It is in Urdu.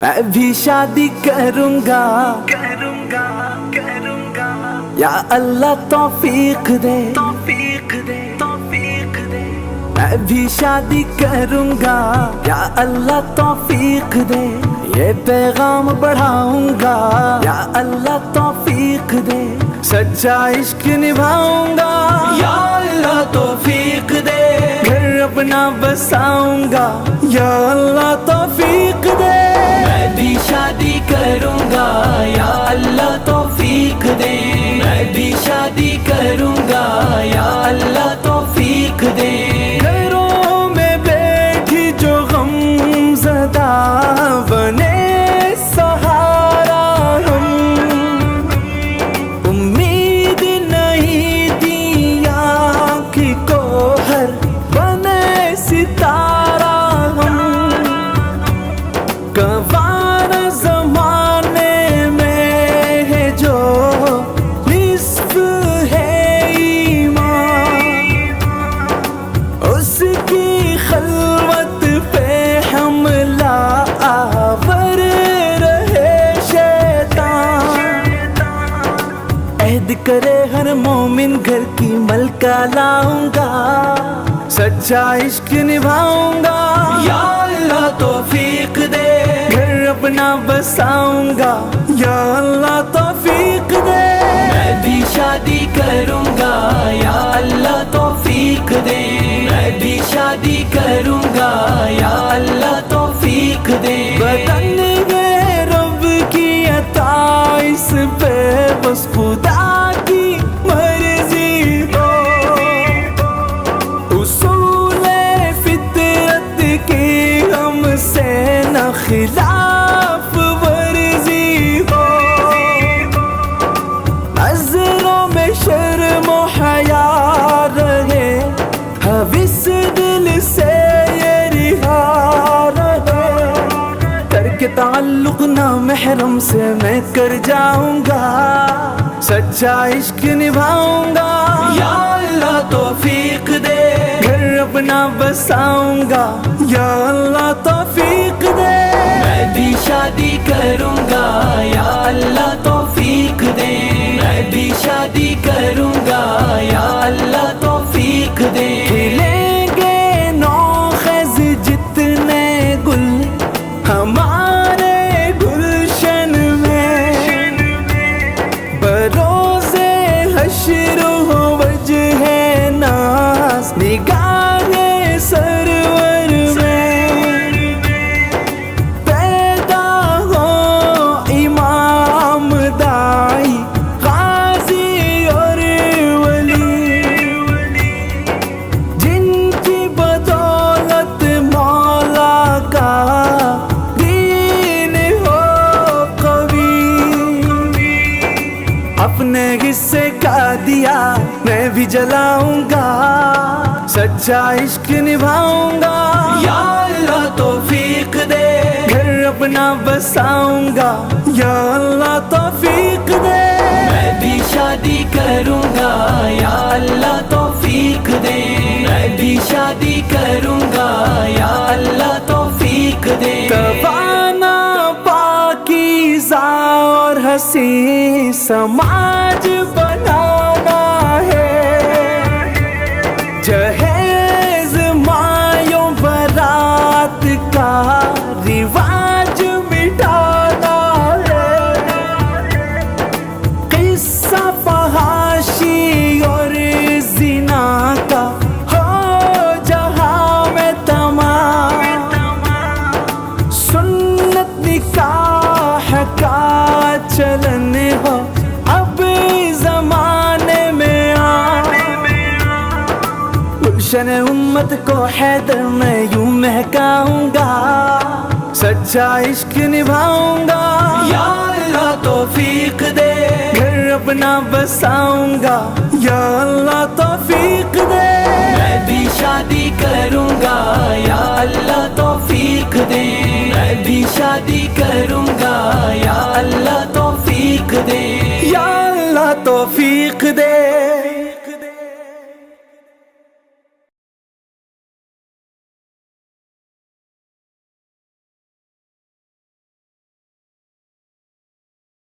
میں بھی شادی کروں گا یا اللہ توفیق دے میں بھی شادی کروں گا یا اللہ توفیق دے یہ پیغام بڑھاؤں گا یا اللہ توفیق دے سچا عشق نبھاؤں گا یا اللہ توفیق دے گھر اپنا بساؤں گا یا اللہ توفیق دے میں بھی شادی کروں گا یا اللہ توفیق دے میں بھی شادی کروں گا یا اللہ توفیق دے گھروں میں بیٹھی جو غم زدہ بنے سہارا ہم امید نہیں دی آنکھ کو ہر بنے ستارہ ہم گوار زمانے میں ہے جو نصف ہے ایمان اس کی خلوت پہ حملہ آور رہے شیطان عہد کرے ہر مومن گھر کی ملکہ لاؤں گا سچا عشق نبھاؤں گا یا اللہ توفیق دے گھر اپنا بساؤں گا یا اللہ توفیق دے میں بھی شادی کروں گا یا اللہ توفیق دے میں بھی شادی کروں گا یا اللہ توفیق دے بدن میں رب کی عطا اس پہ بس خدا کی مرضی ہو اصول فطرت کی ہم سے نہ خلاف ورزی ہو نظروں میں شرم و حیا رہے حوث دل سے یہ رہا رہے ترک تعلق نہ محرم سے میں کر جاؤں گا سچا عشق نبھاؤں گا یا اللہ توفیق دے گھر اپنا بساؤں گا یا اللہ توفیق دے میں بھی شادی کروں گا یا اللہ توفیق دے میں بھی شادی کروں گا یا اللہ توفیق دے کھلیں گے نوخیز جتنے گل ہمارے گلشن میں بروز حشر ہو وجہ ناز نگاہ سرور میں پیدا ہو امام دائی غازی اور ولی جن کی بدولت مولا کا دین ہو قوی اپنے حصے کا دیا میں بھی جلاؤں گا سچا عشق نبھاؤں گا یا اللہ توفیق دے گھر اپنا بساؤں گا یا اللہ توفیق دے میں بھی شادی کروں گا یا اللہ توفیق دے میں بھی شادی کروں گا یا اللہ توفیق دے توانا پاکیزہ اور حسین سماج بنانا ہے جہیز مایوں برات کا رواج مٹانا ہے قصہ فحاشی اور زنا کا ہو جہاں میں تمام سنت نکاح کا چلن ہو اب زمانے میں گلشن امت کو حیدر میں یوں مہکاؤں گا سچا عشق نبھاؤں گا یا اللہ توفیق دے گھر اپنا بساؤں گا یا اللہ توفیق دے میں بھی شادی کروں گا یا اللہ توفیق دے میں بھی شادی کروں گا یا اللہ توفیق دے یا اللہ توفیق دے